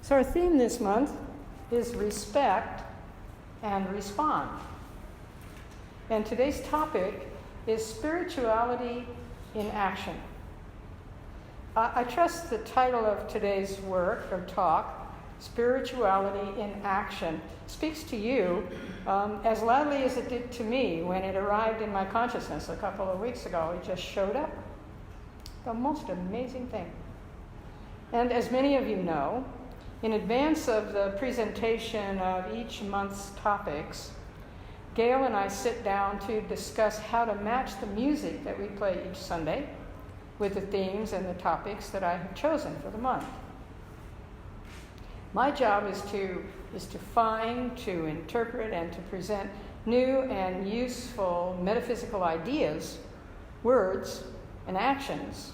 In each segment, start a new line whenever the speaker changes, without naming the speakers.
So our theme this month is respect and respond. And today's topic is spirituality in action. I trust the title of today's work or talk, Spirituality in Action, speaks to you as loudly as it did to me when it arrived in my consciousness a couple of weeks ago. It just showed up. The most amazing thing. And as many of you know, in advance of the presentation of each month's topics, Gail and I sit down to discuss how to match the music that we play each Sunday with the themes and the topics that I have chosen for the month. My job is to find, to interpret, and to present new and useful metaphysical ideas, words, and actions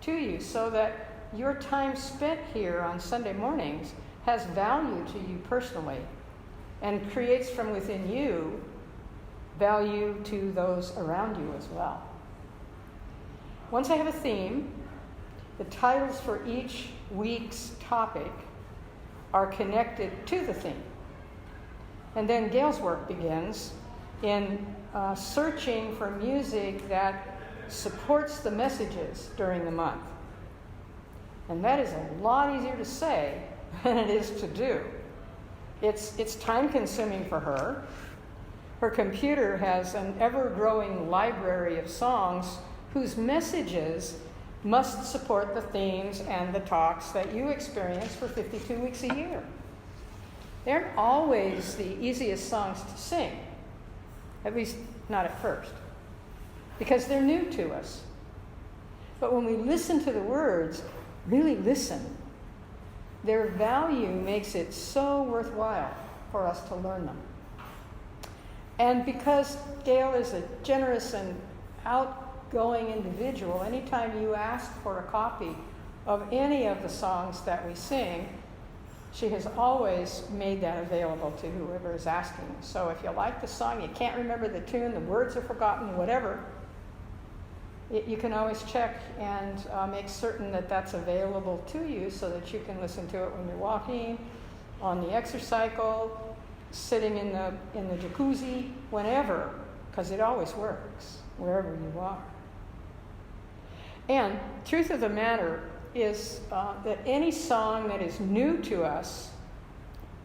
to you so that your time spent here on Sunday mornings has value to you personally and creates from within you value to those around you as well. Once I have a theme, the titles for each week's topic are connected to the theme. And then Gail's work begins in searching for music that supports the messages during the month. And that is a lot easier to say than it is to do. It's time-consuming for her. Her computer has an ever-growing library of songs whose messages must support the themes and the talks that you experience for 52 weeks a year. They aren't always the easiest songs to sing, at least not at first, because they're new to us. But when we listen to the words, really listen, their value makes it so worthwhile for us to learn them. And because Gail is a generous and outgoing individual, anytime you ask for a copy of any of the songs that we sing, she has always made that available to whoever is asking. So if you like the song, you can't remember the tune, the words are forgotten, whatever, you can always check and make certain that that's available to you so that you can listen to it when you're walking, on the exercise cycle, sitting in the jacuzzi, whenever, because it always works, wherever you are. And truth of the matter is that any song that is new to us,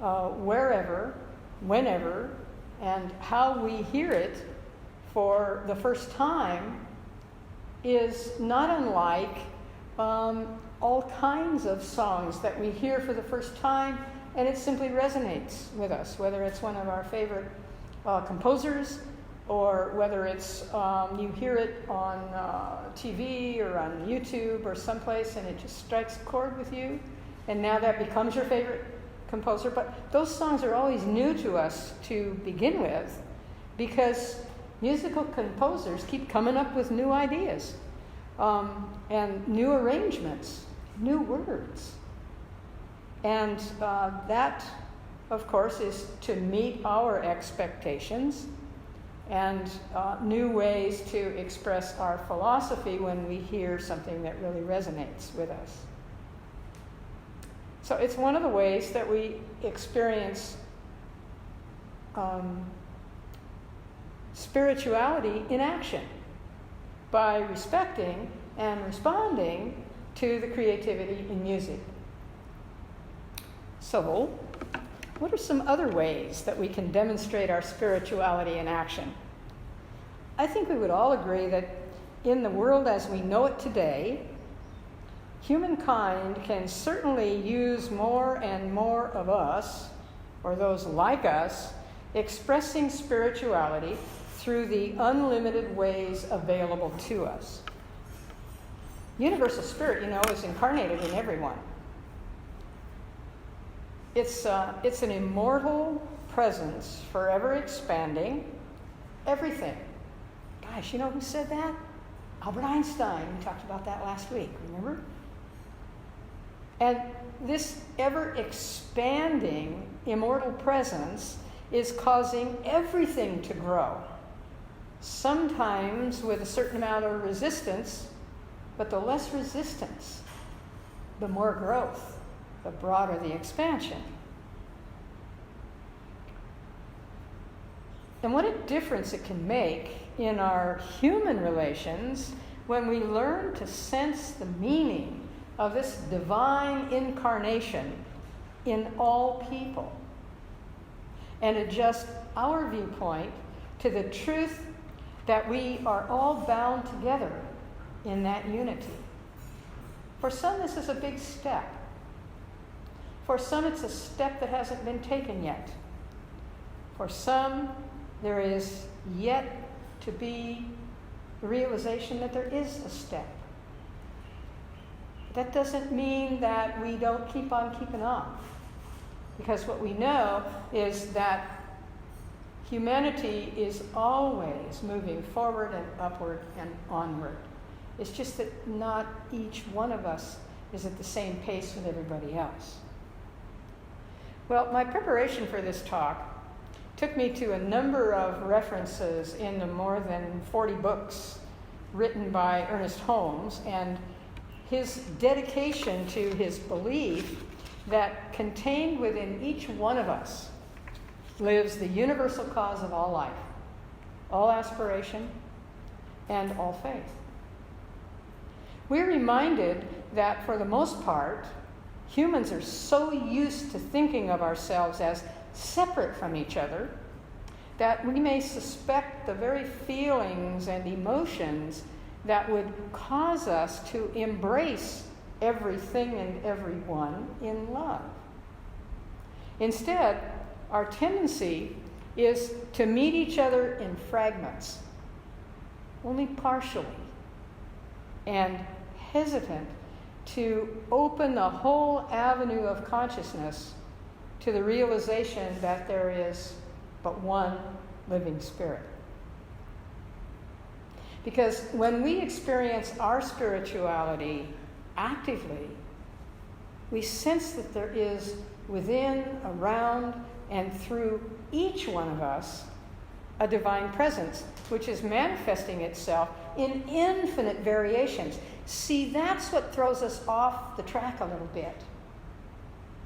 wherever, whenever, and how we hear it for the first time is not unlike all kinds of songs that we hear for the first time, and it simply resonates with us, whether it's one of our favorite composers, or whether it's you hear it on TV or on YouTube or someplace and it just strikes a chord with you, and now that becomes your favorite composer. But those songs are always new to us to begin with, because musical composers keep coming up with new ideas and new arrangements, new words. And that, of course, is to meet our expectations and new ways to express our philosophy when we hear something that really resonates with us. So it's one of the ways that we experience spirituality in action, by respecting and responding to the creativity in music. So, what are some other ways that we can demonstrate our spirituality in action? I think we would all agree that in the world as we know it today, humankind can certainly use more and more of us, or those like us, expressing spirituality through the unlimited ways available to us. Universal Spirit, is incarnated in everyone. It's an immortal presence, forever expanding everything. Gosh, who said that? Albert Einstein. We talked about that last week, remember? And this ever-expanding immortal presence is causing everything to grow. Sometimes with a certain amount of resistance, but the less resistance, the more growth. the broader the expansion. And what a difference it can make in our human relations when we learn to sense the meaning of this divine incarnation in all people and adjust our viewpoint to the truth that we are all bound together in that unity. For some, this is a big step. For some, it's a step that hasn't been taken yet. For some, there is yet to be the realization that there is a step. That doesn't mean that we don't keep on keeping on. Because what we know is that humanity is always moving forward and upward and onward. It's just that not each one of us is at the same pace with everybody else. Well, my preparation for this talk took me to a number of references in the more than 40 books written by Ernest Holmes and his dedication to his belief that contained within each one of us lives the universal cause of all life, all aspiration, and all faith. We're reminded that for the most part, humans are so used to thinking of ourselves as separate from each other that we may suspect the very feelings and emotions that would cause us to embrace everything and everyone in love. Instead, our tendency is to meet each other in fragments, only partially, and hesitant to open the whole avenue of consciousness to the realization that there is but one living spirit. Because when we experience our spirituality actively, we sense that there is within, around, and through each one of us a divine presence, which is manifesting itself in infinite variations. See, that's what throws us off the track a little bit.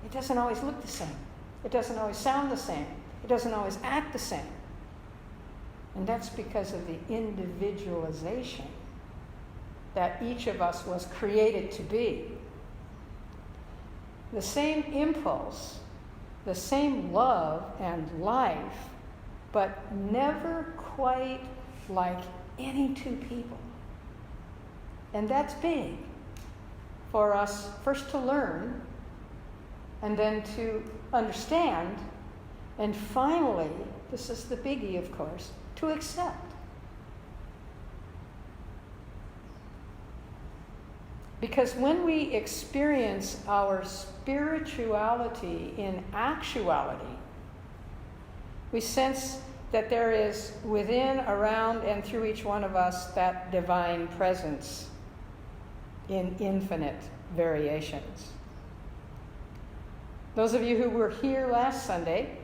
It doesn't always look the same. It doesn't always sound the same. It doesn't always act the same. And that's because of the individualization that each of us was created to be. The same impulse, the same love and life, but never quite like any two people. And that's big for us first to learn, and then to understand, and finally, this is the biggie, of course, to accept. Because when we experience our spirituality in actuality, we sense that there is within, around, and through each one of us that divine presence in infinite variations. Those of you who were here last Sunday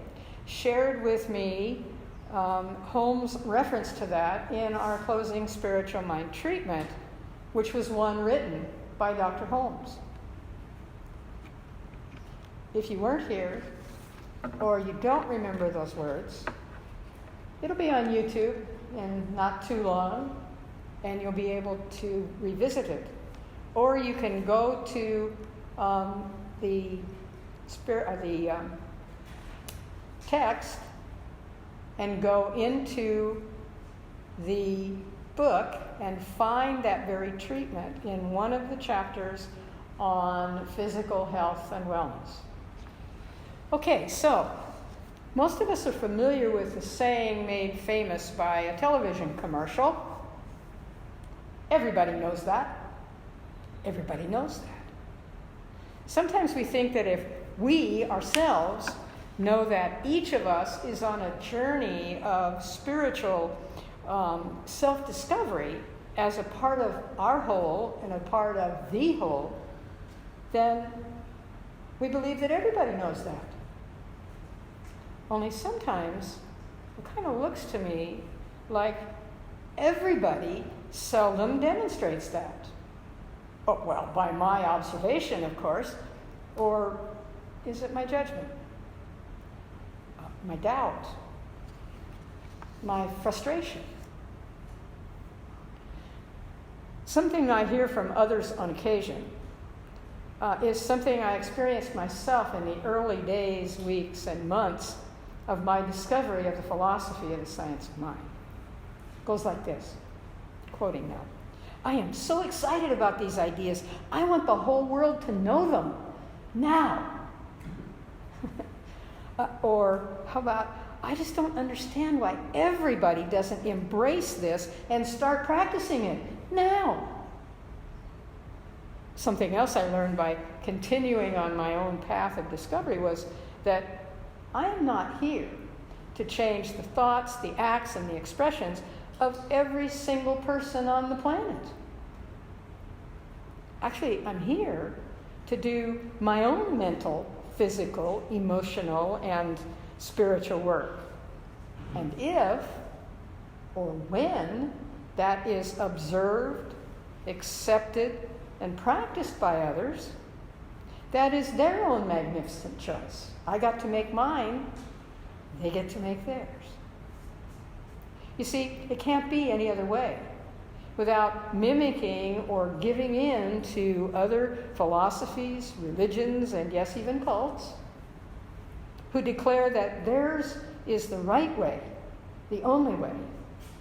shared with me Holmes' reference to that in our closing spiritual mind treatment, which was one written by Dr. Holmes. If you weren't here, or you don't remember those words, it'll be on YouTube in not too long, and you'll be able to revisit it. Or you can go to the text and go into the book and find that very treatment in one of the chapters on physical health and wellness. Okay, so most of us are familiar with the saying made famous by a television commercial. Everybody knows that. Everybody knows that. Sometimes we think that if we ourselves know that each of us is on a journey of spiritual self-discovery as a part of our whole and a part of the whole, then we believe that everybody knows that. Only sometimes it kind of looks to me like everybody seldom demonstrates that. Oh, well, by my observation, of course, Or is it my judgment? My doubt? My frustration? Something I hear from others on occasion is something I experienced myself in the early days, weeks, and months of my discovery of the philosophy of the science of mind. It goes like this, quoting now. I am so excited about these ideas. I want the whole world to know them now. Or how about, I just don't understand why everybody doesn't embrace this and start practicing it now. Something else I learned by continuing on my own path of discovery was that I am not here to change the thoughts, the acts, and the expressions of every single person on the planet. Actually, I'm here to do my own mental, physical, emotional, and spiritual work. And if, or when, that is observed, accepted, and practiced by others, that is their own magnificent choice. I got to make mine, they get to make theirs. You see, it can't be any other way without mimicking or giving in to other philosophies, religions, and yes, even cults, who declare that theirs is the right way, the only way,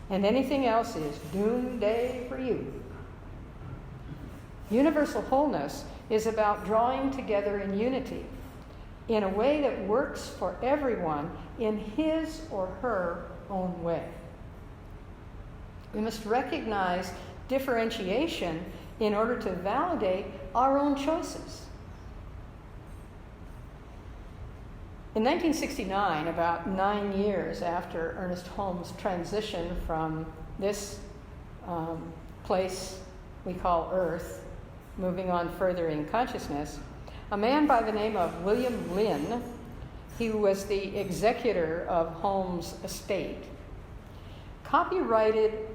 and anything else is doomsday for you. Universal wholeness is about drawing together in unity in a way that works for everyone in his or her own way. We must recognize differentiation in order to validate our own choices. In 1969, about 9 years after Ernest Holmes' transition from this place we call Earth, moving on further in consciousness, a man by the name of William Lynn, he was the executor of Holmes' estate, copyrighted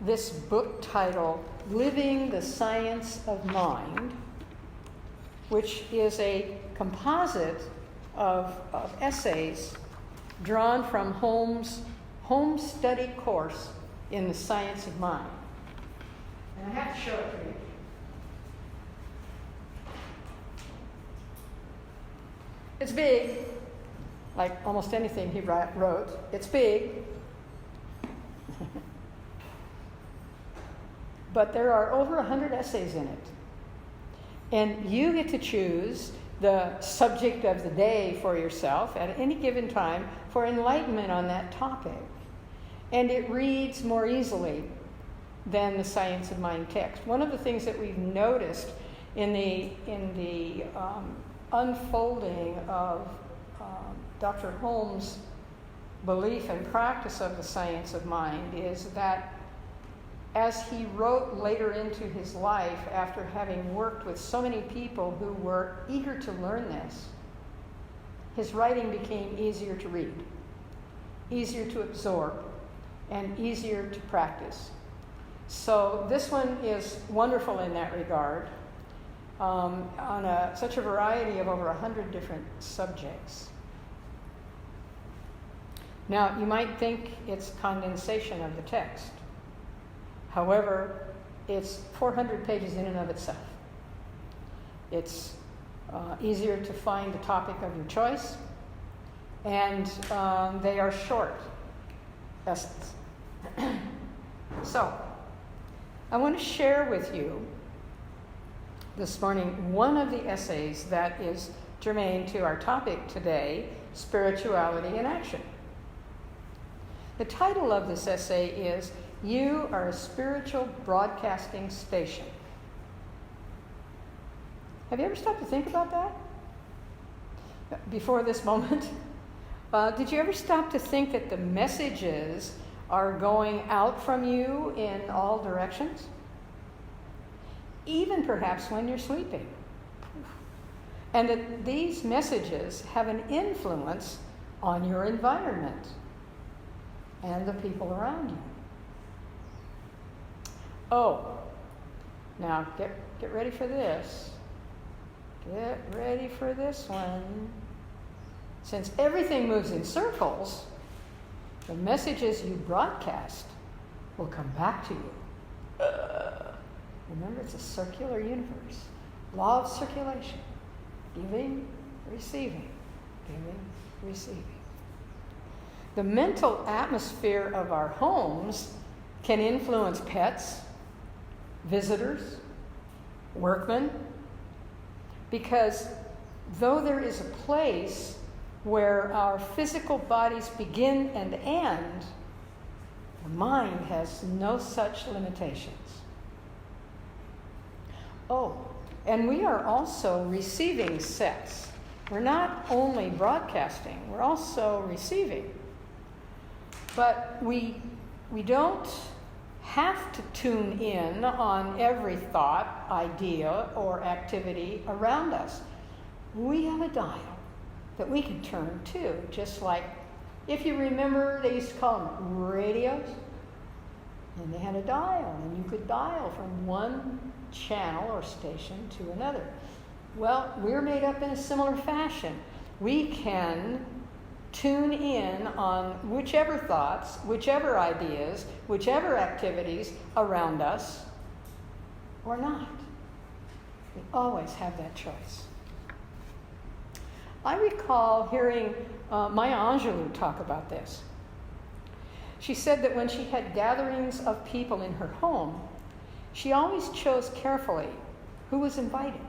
this book titled Living the Science of Mind, which is a composite of essays drawn from Holmes' home study course in the science of mind. And I have to show it to you. It's big, like almost anything he wrote. It's big. But there are over 100 essays in it. And you get to choose the subject of the day for yourself at any given time for enlightenment on that topic. And it reads more easily than the Science of Mind text. One of the things that we've noticed in the unfolding of Dr. Holmes' belief and practice of the science of mind is that as he wrote later into his life, after having worked with so many people who were eager to learn this, his writing became easier to read, easier to absorb, and easier to practice. So this one is wonderful in that regard, on such a variety of over 100 different subjects. Now, you might think it's condensation of the text. However, it's 400 pages in and of itself. It's easier to find the topic of your choice, and they are short essays. So, I want to share with you this morning one of the essays that is germane to our topic today, spirituality in action. The title of this essay is You Are a Spiritual Broadcasting Station. Have you ever stopped to think about that? Before this moment? Did you ever stop to think that the messages are going out from you in all directions? Even perhaps when you're sleeping. And that these messages have an influence on your environment and the people around you. Oh, now get ready for this. Get ready for this one. Since everything moves in circles, the messages you broadcast will come back to you. Remember, it's a circular universe. Law of circulation. Giving, receiving. Giving, receiving. The mental atmosphere of our homes can influence pets, visitors, workmen, because though there is a place where our physical bodies begin and end, the mind has no such limitations. Oh, and we are also receiving sets. We're not only broadcasting, we're also receiving. But we don't have to tune in on every thought, idea, or activity around us. We have a dial that we can turn to, just like, if you remember, they used to call them radios, and they had a dial, and you could dial from one channel or station to another. Well, we're made up in a similar fashion. We can tune in on whichever thoughts, whichever ideas, whichever activities around us, or not. We always have that choice. I recall hearing Maya Angelou talk about this. She said that when she had gatherings of people in her home, she always chose carefully who was invited,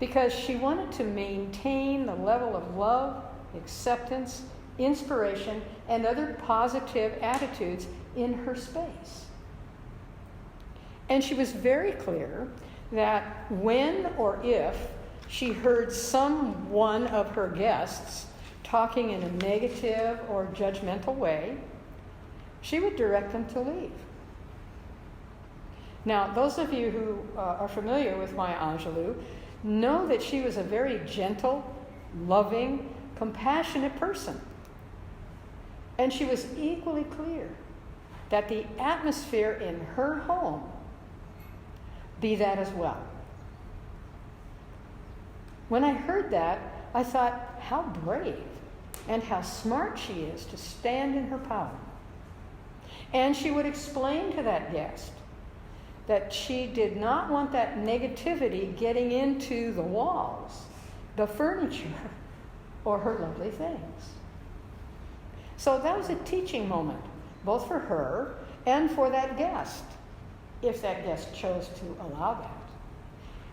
because she wanted to maintain the level of love, acceptance, inspiration, and other positive attitudes in her space. And she was very clear that when or if she heard someone of her guests talking in a negative or judgmental way, she would direct them to leave. Now, those of you who are familiar with Maya Angelou know that she was a very gentle, loving, compassionate person. And she was equally clear that the atmosphere in her home be that as well. When I heard that, I thought, how brave and how smart she is to stand in her power. And she would explain to that guest that she did not want that negativity getting into the walls, the furniture, or her lovely things. So that was a teaching moment, both for her and for that guest, if that guest chose to allow that.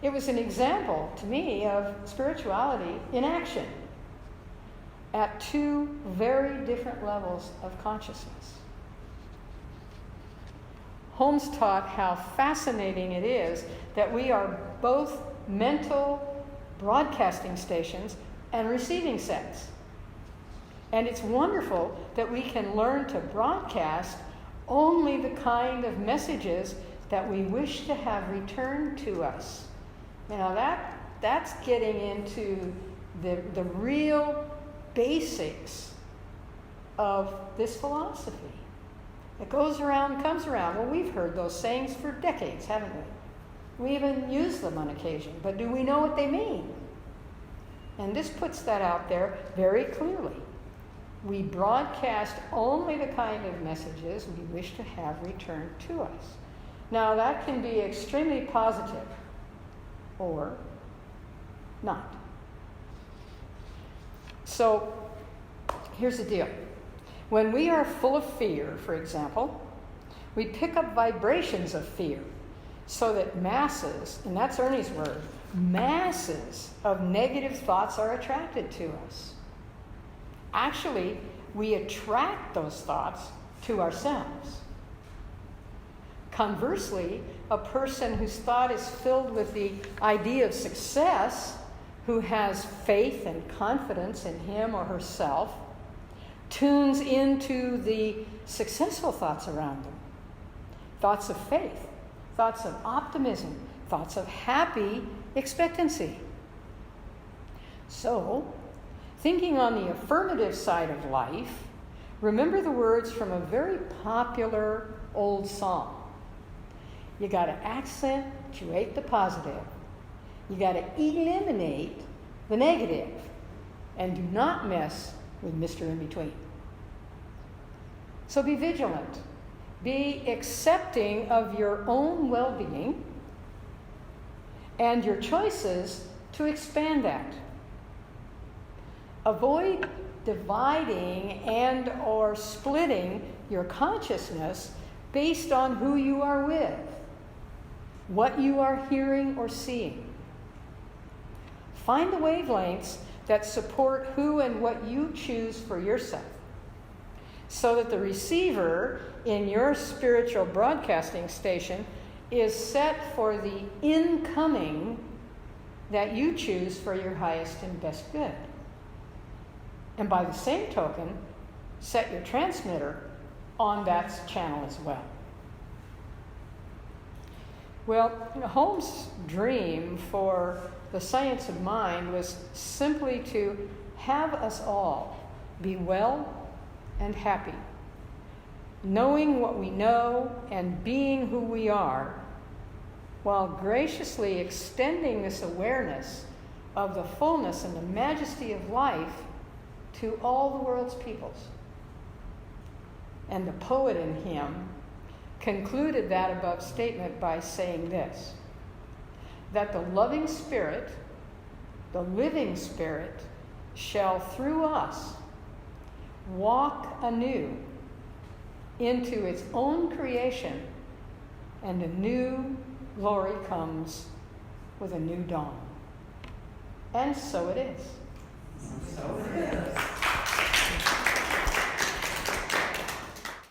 It was an example to me of spirituality in action at two very different levels of consciousness. Holmes taught how fascinating it is that we are both mental broadcasting stations and receiving sets. And it's wonderful that we can learn to broadcast only the kind of messages that we wish to have returned to us. You know, that's getting into the real basics of this philosophy. It goes around, comes around. Well, we've heard those sayings for decades, haven't we? We even use them on occasion, but do we know what they mean? And this puts that out there very clearly. We broadcast only the kind of messages we wish to have returned to us. Now, that can be extremely positive or not. So, here's the deal. When we are full of fear, for example, we pick up vibrations of fear so that masses, and that's Ernie's word, masses of negative thoughts are attracted to us. Actually, we attract those thoughts to ourselves. Conversely, a person whose thought is filled with the idea of success, who has faith and confidence in him or herself, tunes into the successful thoughts around them. Thoughts of faith, thoughts of optimism, thoughts of happy expectancy. So, thinking on the affirmative side of life, remember the words from a very popular old song. You got to accentuate the positive. You got to eliminate the negative and do not mess with Mr. In-Between. So be vigilant. Be accepting of your own well-being and your choices to expand that. Avoid dividing and or splitting your consciousness based on who you are with, what you are hearing or seeing. Find the wavelengths that support who and what you choose for yourself, so that the receiver in your spiritual broadcasting station is set for the incoming that you choose for your highest and best good. And by the same token, set your transmitter on that channel as well. Well, Holmes' dream for the science of mind was simply to have us all be well and happy, knowing what we know and being who we are, while graciously extending this awareness of the fullness and the majesty of life to all the world's peoples. And the poet in him concluded that above statement by saying this, that the loving spirit, the living spirit, shall through us walk anew into its own creation, and a new glory comes with a new dawn. And so it is.
So it is.